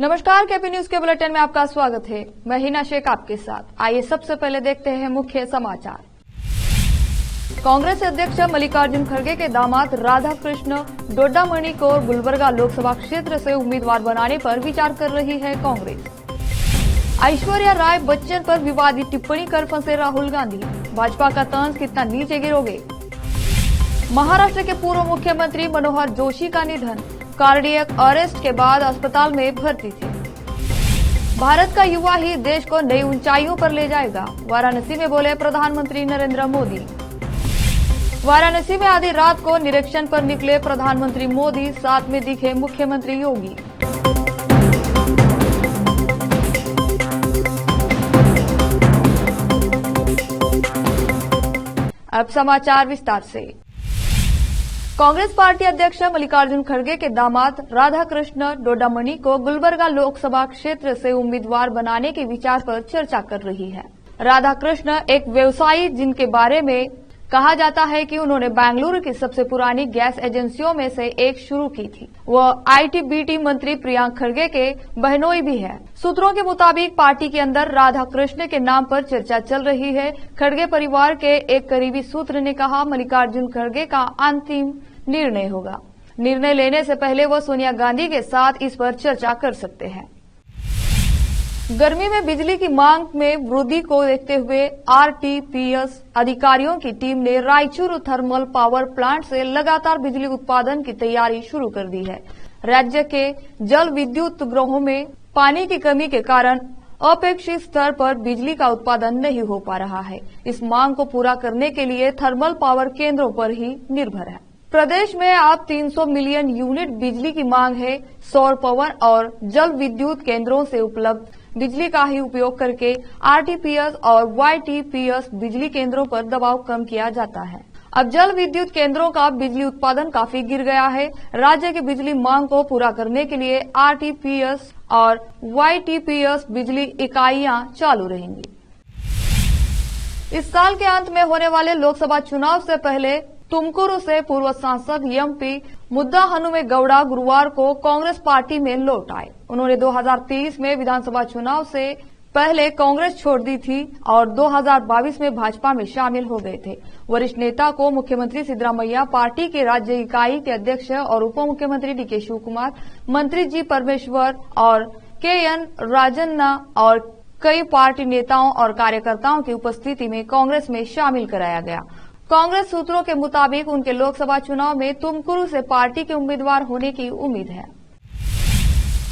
नमस्कार, KP news के bulletin में आपका स्वागत है। मैं हिना शेख आपके साथ। आइए सबसे पहले देखते हैं मुख्य समाचार। कांग्रेस अध्यक्ष मल्लिकार्जुन खड़गे के दामाद राधा कृष्ण डोडामणि को गुलबर्गा लोकसभा क्षेत्र से उम्मीदवार बनाने पर विचार कर रही है कांग्रेस। ऐश्वर्या राय बच्चन पर विवादित टिप्पणी कर फंसे राहुल गांधी, भाजपा का तंज कितना नीचे गिरोगे। महाराष्ट्र के पूर्व मुख्यमंत्री मनोहर जोशी का निधन, कार्डियक अरेस्ट के बाद अस्पताल में भर्ती थे। भारत का युवा ही देश को नई ऊंचाइयों पर ले जाएगा, वाराणसी में बोले प्रधानमंत्री नरेंद्र मोदी। वाराणसी में आधी रात को निरीक्षण पर निकले प्रधानमंत्री मोदी, साथ में दिखे मुख्यमंत्री योगी। अब समाचार विस्तार से। कांग्रेस पार्टी अध्यक्ष मल्लिकार्जुन खड़गे के दामाद राधा कृष्ण डोडामणि को गुलबर्गा लोकसभा क्षेत्र से उम्मीदवार बनाने के विचार पर चर्चा कर रही है। राधा कृष्ण एक व्यवसायी जिनके बारे में कहा जाता है कि उन्होंने बेंगलुरु की सबसे पुरानी गैस एजेंसियों में से एक शुरू की थी। वह आईटी-बीटी मंत्री प्रियांक खड़गे के बहनोई भी है। सूत्रों के मुताबिक पार्टी के अंदर राधा कृष्ण के नाम पर चर्चा चल रही है। खड़गे परिवार के एक करीबी सूत्र ने कहा, मल्लिकार्जुन खड़गे का अंतिम निर्णय होगा। निर्णय लेने से पहले वह सोनिया गांधी के साथ इस पर चर्चा कर सकते हैं। गर्मी में बिजली की मांग में वृद्धि को देखते हुए आरटीपीएस अधिकारियों की टीम ने रायचूर थर्मल पावर प्लांट से लगातार बिजली उत्पादन की तैयारी शुरू कर दी है। राज्य के जल विद्युत गृहों में पानी की कमी के कारण अपेक्षित स्तर पर बिजली का उत्पादन नहीं हो पा रहा है। इस मांग को पूरा करने के लिए थर्मल पावर केंद्रों पर ही निर्भर है। प्रदेश में अब 300 मिलियन यूनिट बिजली की मांग है। सौर पवन और जल विद्युत केंद्रों से उपलब्ध बिजली का ही उपयोग करके आरटीपीएस और वाईटीपीएस बिजली केंद्रों पर दबाव कम किया जाता है। अब जल विद्युत केंद्रों का बिजली उत्पादन काफी गिर गया है। राज्य की बिजली मांग को पूरा करने के लिए आरटीपीएस और वाईटीपीएस बिजली इकाइयां चालू रहेंगी। इस साल के अंत में होने वाले लोकसभा चुनाव से पहले तुमकुरू से पूर्व सांसद एमपी मुद्दा हनुमेगौड़ा गुरुवार को कांग्रेस पार्टी में लौट आए। उन्होंने 2023 में विधानसभा चुनाव से पहले कांग्रेस छोड़ दी थी और 2022 में भाजपा में शामिल हो गए थे। वरिष्ठ नेता को मुख्यमंत्री सिद्धरामैया, पार्टी के राज्य इकाई के अध्यक्ष और उप मुख्यमंत्री डीके शिवकुमार, मंत्री जी परमेश्वर और केएन राजन्ना और कई पार्टी नेताओं और कार्यकर्ताओं की उपस्थिति में कांग्रेस में शामिल कराया गया। कांग्रेस सूत्रों के मुताबिक उनके लोकसभा चुनाव में तुमकुरू से पार्टी के उम्मीदवार होने की उम्मीद है।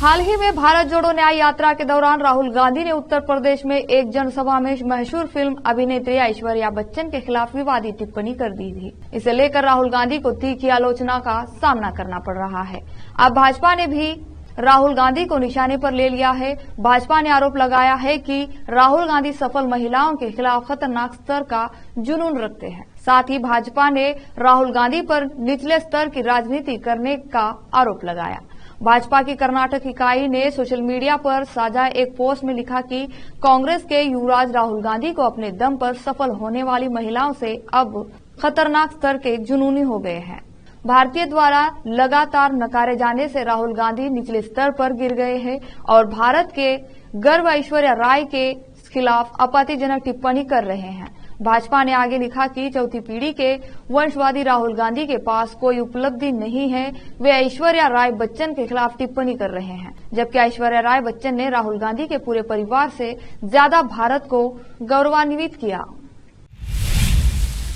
हाल ही में भारत जोड़ो न्याय यात्रा के दौरान राहुल गांधी ने उत्तर प्रदेश में एक जनसभा में मशहूर फिल्म अभिनेत्री ऐश्वर्या बच्चन के खिलाफ विवादित टिप्पणी कर दी थी। इसे लेकर राहुल गांधी को तीखी आलोचना का सामना करना पड़ रहा है। अब भाजपा ने भी राहुल गांधी को निशाने पर ले लिया है। भाजपा ने आरोप लगाया है कि राहुल गांधी सफल महिलाओं के खिलाफ खतरनाक स्तर का जुनून रखते हैं। साथ ही भाजपा ने राहुल गांधी पर निचले स्तर की राजनीति करने का आरोप लगाया। भाजपा की कर्नाटक इकाई ने सोशल मीडिया पर साझा एक पोस्ट में लिखा कि कांग्रेस के युवराज राहुल गांधी को अपने दम पर सफल होने वाली महिलाओं से अब खतरनाक स्तर के जुनूनी हो गए हैं। भारतीय द्वारा लगातार नकारे जाने से राहुल गांधी निचले स्तर पर गिर गए हैं और भारत के गर्व ऐश्वर्या राय के खिलाफ आपत्तिजनक टिप्पणी कर रहे हैं। भाजपा ने आगे लिखा कि चौथी पीढ़ी के वंशवादी राहुल गांधी के पास कोई उपलब्धि नहीं है। वे ऐश्वर्या राय बच्चन के खिलाफ टिप्पणी कर रहे हैं, जबकि ऐश्वर्या राय बच्चन ने राहुल गांधी के पूरे परिवार से ज्यादा भारत को गौरवान्वित किया।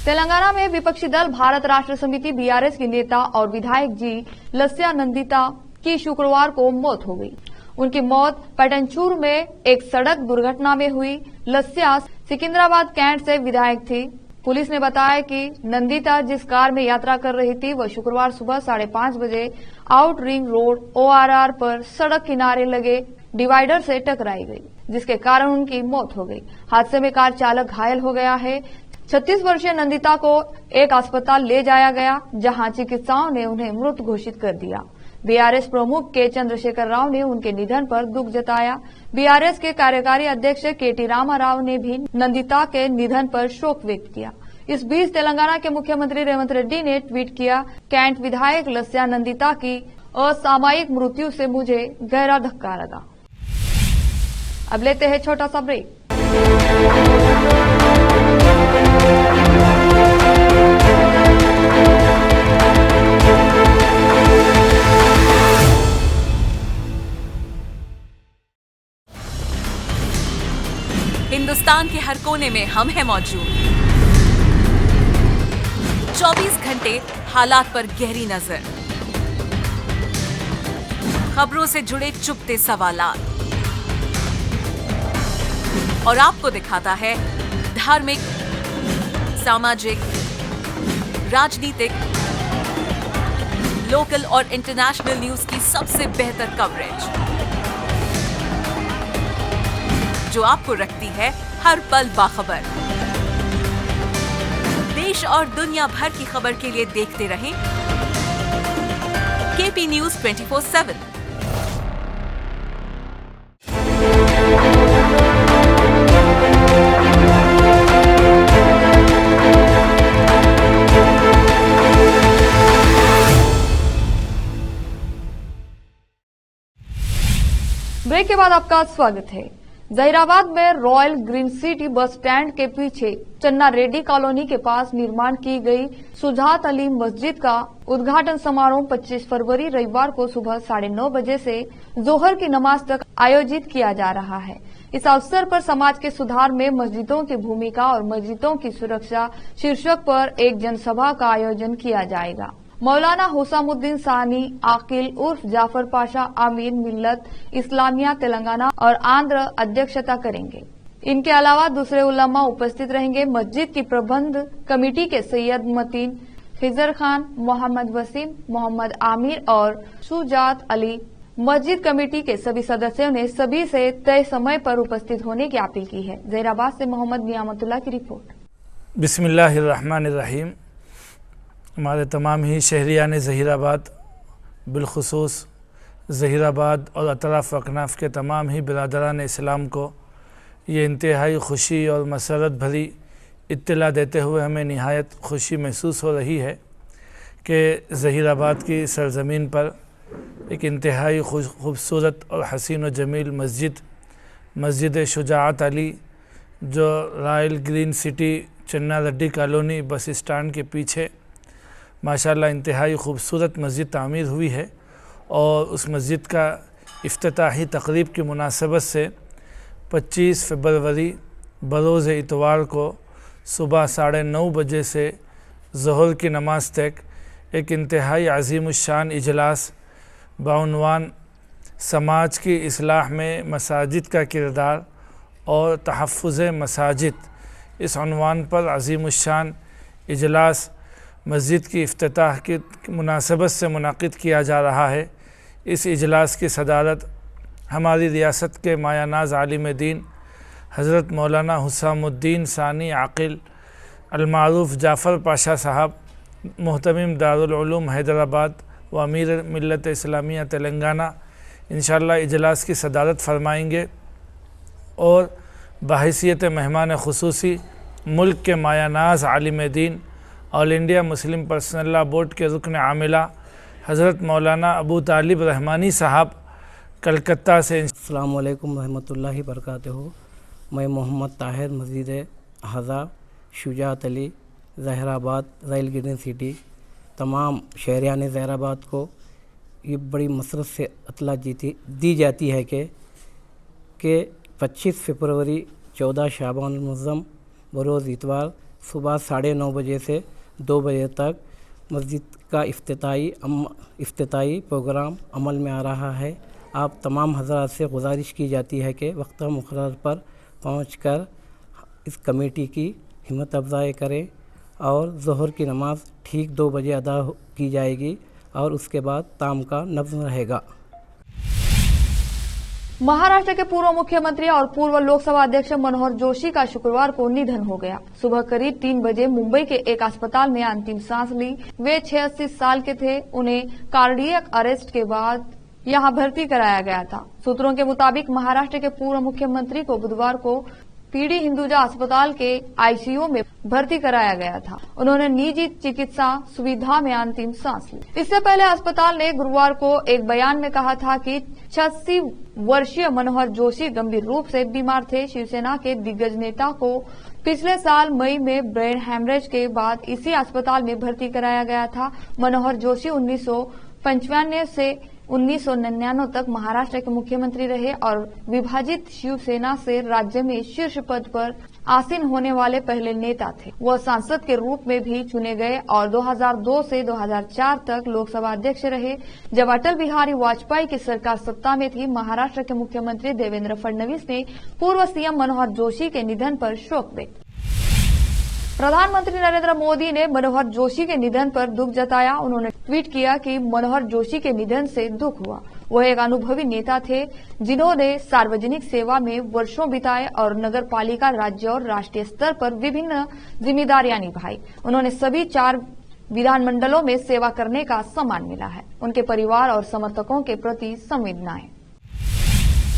तेलंगाना में विपक्षी दल भारत राष्ट्र समिति बीआरएस की नेता और विधायक जी लस्या नंदिता की शुक्रवार को मौत हो गई। उनकी मौत पैटनचूर में एक सड़क दुर्घटना में हुई। लस्या सिकंदराबाद कैंट से विधायक थी। पुलिस ने बताया कि नंदिता जिस कार में यात्रा कर रही थी वह शुक्रवार सुबह 5:30 बजे आउट रिंग रोड ORR पर सड़क किनारे लगे डिवाइडर से टकराई गई, जिसके कारण उनकी मौत हो गई। हादसे में कार चालक घायल हो गया है। 36 वर्षीय नंदिता को एक अस्पताल ले जाया गया, जहां चिकित्सकों ने उन्हें मृत घोषित कर दिया। बीआरएस प्रमुख के चंद्रशेखर राव ने उनके निधन पर दुख जताया। बीआरएस के कार्यकारी अध्यक्ष केटी रामाराव ने भी नंदिता के निधन पर शोक व्यक्त किया। इस बीच तेलंगाना के मुख्यमंत्री रेवंत रेड्डी ने ट्वीट किया, कैंट विधायक लस्या नंदिता की असामयिक मृत्यु से मुझे गहरा धक्का लगा। अब लेते हैं छोटा सा ब्रेक। हिंदुस्तान के हर कोने में हम हैं मौजूद। 24 घंटे हालात पर गहरी नजर, खबरों से जुड़े चुपते सवालात और आपको दिखाता है धार्मिक, सामाजिक, राजनीतिक, लोकल और इंटरनेशनल न्यूज की सबसे बेहतर कवरेज, जो आपको रखती है हर पल बाखबर। देश और दुनिया भर की खबर के लिए देखते रहें केपी न्यूज 24/7। ब्रेक के बाद आपका स्वागत है। जहीराबाद में royal green city bus stand के पीछे चन्ना रेड्डी कॉलोनी के पास निर्माण की गई सुजात अली मस्जिद का उद्घाटन समारोह 25 फरवरी रविवार को सुबह 9:30 बजे से जोहर की नमाज तक आयोजित किया जा रहा है। इस अवसर पर समाज के सुधार में मस्जिदों की भूमिका और मस्जिदों की सुरक्षा शीर्षक पर एक जनसभा का आयोजन किया जाएगा। मौलाना हुसामुद्दीन सानी आकिल उर्फ जाफर पाशा आमीर मिल्लत इस्लामिया तेलंगाना और आंध्र अध्यक्षता करेंगे। इनके अलावा दूसरे उलमा उपस्थित रहेंगे। मस्जिद की प्रबंध कमेटी के सैयद मतीन, खिजर खान, मोहम्मद वसीम, मोहम्मद आमिर और सुजात अली। मस्जिद कमेटी के सभी सदस्यों ने सभी से तय समय पर उपस्थित होने की अपील की है। जहीराबाद से मोहम्मद नियामतुल्लाह की रिपोर्ट। बिस्मिल्लाहिर्रहमानिर्रहीम। हमारे तमाम ही शहरियान ज़हीराबाद, बिलखुसूस ज़हीराबाद और अतराफ़ अकनाफ़ के तमाम ही बिरादरान इस्लाम को ये इंतहाई खुशी और मसरत भरी इत्तला देते हुए हमें निहायत खुशी महसूस हो रही है कि ज़हीराबाद की सरज़मीन पर एक इंतहाई खूबसूरत और हसीन व जमील मस्जिद शुजाअत अली, जो रॉयल ग्रीन सिटी चन्ना रेड्डी कॉलोनी बस स्टैंड के पीछे माशाल्लाह इंतहाई खूबसूरत मस्जिद तामीर हुई है। और उस मस्जिद का इफ्तिताही तकरीब की मुनासबत से 25 फरवरी बरोज़ इतवार को सुबह 9:30 बजे से ज़ोहर की नमाज तक एक इंतहाई अज़ीमुश्शान इजलास बाउनवान समाज की इस्लाह में मसाजिद का किरदार और तहफ़्फ़ुज़ मसाजिद, इस उन्वान पर अज़ीमुश्शान इजलास मस्जिद की इफ्तिताह की मुनासबत से मुनाकिद किया जा रहा है। इस इजलास की सदारत हमारी रियासत के मायानाज़ आलिम दीन हज़रत मौलाना हुसामुद्दीन सानी आकिल अलमारूफ़ जाफ़र पाशा साहब, मुहतमिम दारुल उलूम हैदराबाद व अमीर मिल्लत इस्लामिया तेलंगाना इंशाअल्लाह इजलास की सदारत फरमाएंगे। और बहैसियत मेहमान खुसूसी मुल्क के मायानाज़ आलिम दीन all India Muslim personal law board के रुकन आमिला हज़रत मौलाना अबू तालिब रहमानी साहब कलकत्ता से। अस्सलामु अलैकुम रहमतुल्लाहि बरकातहू। मैं मोहम्मद ताहिर मस्जिद हज़ा Shujaat Ali Zaheerabad royal green city तमाम शहरियान ज़हीराबाद को ये बड़ी मसरत से अतला दी जाती है कि 25 फरवरी 14 शाबान मुअज़्ज़म बरोज़ इतवार सुबह 9:30 बजे से 2 बजे तक मस्जिद का इफ्तिताई प्रोग्राम अमल में आ रहा है। आप तमाम हज़रात से गुजारिश की जाती है कि वक्त मुक़र्रर पर पहुंचकर इस कमेटी की हिम्मत अफजाई करें और ज़ोहर की नमाज ठीक 2 बजे अदा की जाएगी और उसके बाद ताम का नज़्म रहेगा। महाराष्ट्र के पूर्व मुख्यमंत्री और पूर्व लोकसभा अध्यक्ष मनोहर जोशी का शुक्रवार को निधन हो गया। सुबह करीब 3 बजे मुंबई के एक अस्पताल में अंतिम सांस ली। वे 86 साल के थे। उन्हें कार्डियक अरेस्ट के बाद यहां भर्ती कराया गया था। सूत्रों के मुताबिक महाराष्ट्र के पूर्व मुख्यमंत्री को बुधवार को पीडी हिंदुजा अस्पताल के आईसीयू में भर्ती कराया गया था। उन्होंने निजी चिकित्सा सुविधा में अंतिम सांस ली। इससे पहले अस्पताल ने गुरुवार को एक बयान में कहा था कि 86 वर्षीय मनोहर जोशी गंभीर रूप से बीमार थे। शिवसेना के दिग्गज नेता को पिछले साल मई में ब्रेन हैमरेज के बाद इसी अस्पताल में भर्ती कराया गया था। मनोहर जोशी 1995 से 1999 तक महाराष्ट्र के मुख्यमंत्री रहे और विभाजित शिवसेना से राज्य में शीर्ष पद पर आसीन होने वाले पहले नेता थे। वह सांसद के रूप में भी चुने गए और 2002 से 2004 तक लोकसभा अध्यक्ष रहे। जब अटल बिहारी वाजपेयी की सरकार सत्ता में थी, महाराष्ट्र के मुख्यमंत्री देवेंद्र फडणवीस ने पूर्व सीएम मनोहर जोशी के निधन पर शोक व्यक्त। प्रधानमंत्री नरेंद्र मोदी ने मनोहर जोशी के निधन पर दुख जताया। उन्होंने ट्वीट किया कि मनोहर जोशी के निधन से दुख हुआ। वह एक अनुभवी नेता थे जिन्होंने सार्वजनिक सेवा में वर्षों बिताए और नगर पालिका, राज्य और राष्ट्रीय स्तर पर विभिन्न जिम्मेदारियां निभाई। उन्होंने सभी 4 विधानमंडलों में सेवा करने का सम्मान मिला है। उनके परिवार और समर्थकों के प्रति संवेदनाएं।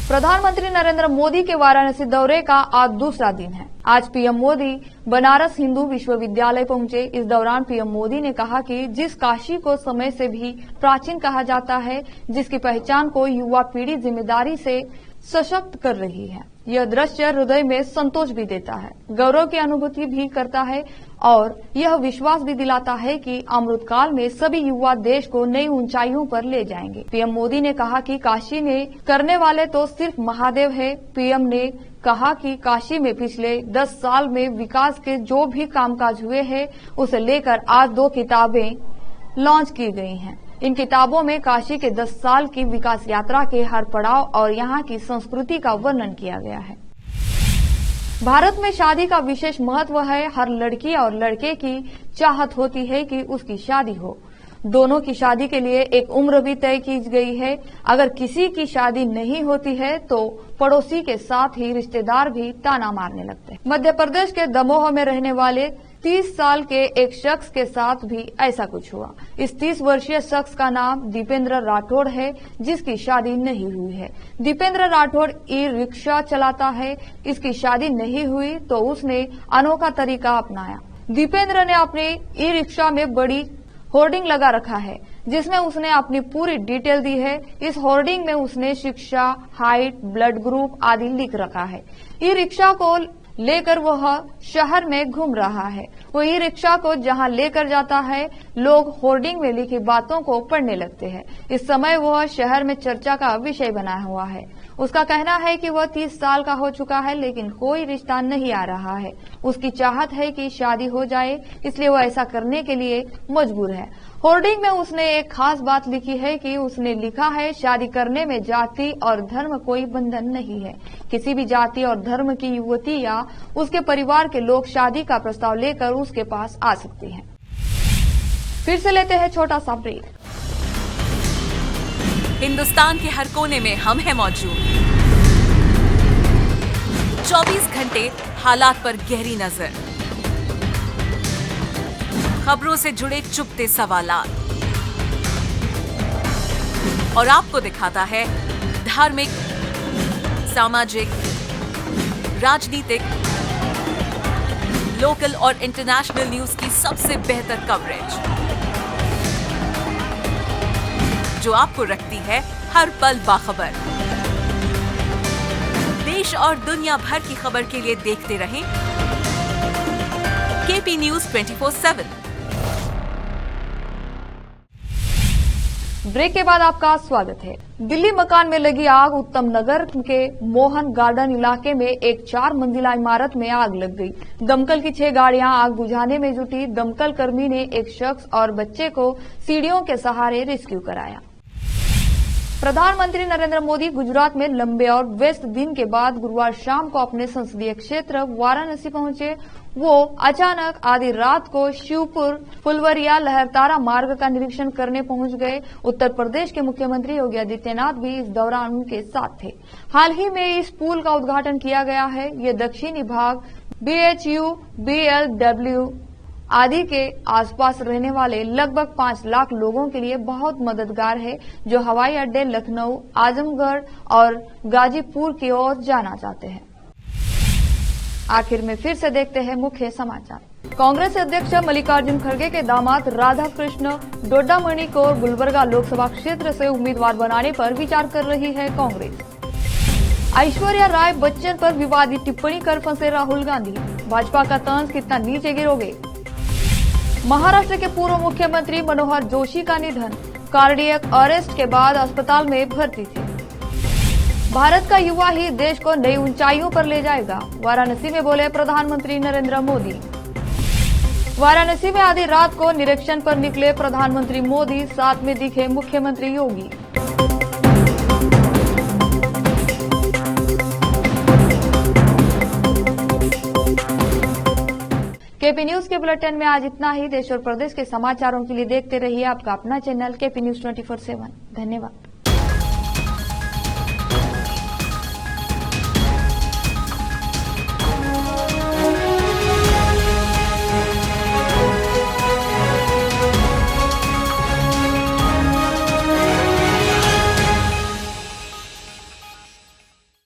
प्रधानमंत्री नरेंद्र मोदी के वाराणसी दौरे का आज दूसरा दिन है। आज पीएम मोदी बनारस हिंदू विश्वविद्यालय पहुंचे। इस दौरान पीएम मोदी ने कहा कि जिस काशी को समय से भी प्राचीन कहा जाता है, जिसकी पहचान को युवा पीढ़ी जिम्मेदारी से सशक्त कर रही है, यह दृश्य हृदय में संतोष भी देता है, गौरव की अनुभूति भी करता है और यह विश्वास भी दिलाता है कि अमृतकाल में सभी युवा देश को नई ऊंचाइयों पर ले जाएंगे। पीएम मोदी ने कहा कि काशी ने करने वाले तो सिर्फ महादेव है। पीएम ने कहा कि काशी में पिछले 10 साल में विकास के जो भी कामकाज हुए हैं, उसे लेकर आज 2 किताबें लॉन्च की गई हैं। इन किताबों में काशी के 10 साल की विकास यात्रा के हर पड़ाव और यहाँ की संस्कृति का वर्णन किया गया है। भारत में शादी का विशेष महत्व है। हर लड़की और लड़के की चाहत होती है कि उसकी शादी हो। दोनों की शादी के लिए एक उम्र भी तय की गई है। अगर किसी की शादी नहीं होती है तो पड़ोसी के साथ ही रिश्तेदार भी ताना मारने लगते हैं। मध्य प्रदेश के दमोह में रहने वाले 30 साल के एक शख्स के साथ भी ऐसा कुछ हुआ। इस 30 वर्षीय शख्स का नाम दीपेंद्र राठौड़ है, जिसकी शादी नहीं हुई है। दीपेंद्र राठौड़ ई रिक्शा चलाता है। इसकी शादी नहीं हुई तो उसने अनोखा तरीका अपनाया। दीपेंद्र ने अपने ई रिक्शा में बड़ी होर्डिंग लगा रखा है, जिसमें उसने अपनी पूरी डिटेल दी है। इस होर्डिंग में उसने शिक्षा, हाइट, ब्लड ग्रुप आदि लिख रखा है। ई रिक्शा को लेकर वह शहर में घूम रहा है। वो ई रिक्शा को जहां लेकर जाता है, लोग होर्डिंग में लिखी बातों को पढ़ने लगते हैं। इस समय वह शहर में चर्चा का विषय बना हुआ है। उसका कहना है कि वह 30 साल का हो चुका है, लेकिन कोई रिश्ता नहीं आ रहा है। उसकी चाहत है कि शादी हो जाए, इसलिए वह ऐसा करने के लिए मजबूर है। होर्डिंग में उसने एक खास बात लिखी है कि उसने लिखा है, शादी करने में जाति और धर्म कोई बंधन नहीं है। किसी भी जाति और धर्म की युवती या उसके परिवार के लोग शादी का प्रस्ताव लेकर उसके पास आ सकते हैं। फिर से लेते हैं छोटा सा ब्रेक। हिंदुस्तान के हर कोने में हम हैं मौजूद। 24 घंटे हालात पर गहरी नजर, खबरों से जुड़े चुपते सवालात और आपको दिखाता है धार्मिक, सामाजिक, राजनीतिक, लोकल और इंटरनेशनल न्यूज की सबसे बेहतर कवरेज, जो आपको रखती है हर पल बाखबर। देश और दुनिया भर की खबर के लिए देखते रहें केपी न्यूज 24/7। ब्रेक के बाद आपका स्वागत है। दिल्ली मकान में लगी आग। उत्तम नगर के मोहन गार्डन इलाके में एक 4 मंजिला इमारत में आग लग गई। दमकल की 6 गाड़ियां आग बुझाने में जुटी। दमकल कर्मी ने एक शख्स और बच्चे को सीढ़ियों के सहारे रेस्क्यू कराया। प्रधानमंत्री नरेंद्र मोदी गुजरात में लंबे और व्यस्त दिन के बाद गुरुवार शाम को अपने संसदीय क्षेत्र वाराणसी पहुंचे। वो अचानक आधी रात को शिवपुर फुलवरिया लहरतारा मार्ग का निरीक्षण करने पहुंच गए। उत्तर प्रदेश के मुख्यमंत्री योगी आदित्यनाथ भी इस दौरान उनके साथ थे। हाल ही में इस पुल का उद्घाटन किया गया है। ये दक्षिणी भाग BHU, BLW आदि के आसपास रहने वाले लगभग 5 लाख लोगों के लिए बहुत मददगार है, जो हवाई अड्डे लखनऊ, आजमगढ़ और गाजीपुर की ओर जाना चाहते हैं। आखिर में फिर से देखते हैं मुख्य समाचार। कांग्रेस अध्यक्ष मल्लिकार्जुन खड़गे के दामाद राधा कृष्ण डोडामणि को गुलबर्गा लोकसभा क्षेत्र से उम्मीदवार बनाने पर विचार कर रही है कांग्रेस। ऐश्वर्या राय बच्चन पर विवादित टिप्पणी कर फंसे राहुल गांधी, भाजपा का तंज कितना नीचे गिरोगे। महाराष्ट्र के पूर्व मुख्यमंत्री मनोहर जोशी का निधन, कार्डियक अरेस्ट के बाद अस्पताल में भर्ती थे। भारत का युवा ही देश को नई ऊंचाइयों पर ले जाएगा, वाराणसी में बोले प्रधानमंत्री नरेंद्र मोदी। वाराणसी में आधी रात को निरीक्षण पर निकले प्रधानमंत्री मोदी, साथ में दिखे मुख्यमंत्री योगी। केपी न्यूज के बुलेटिन में आज इतना ही। देश और प्रदेश के समाचारों के लिए देखते रहिए आपका अपना चैनल केपी न्यूज 24/7। धन्यवाद।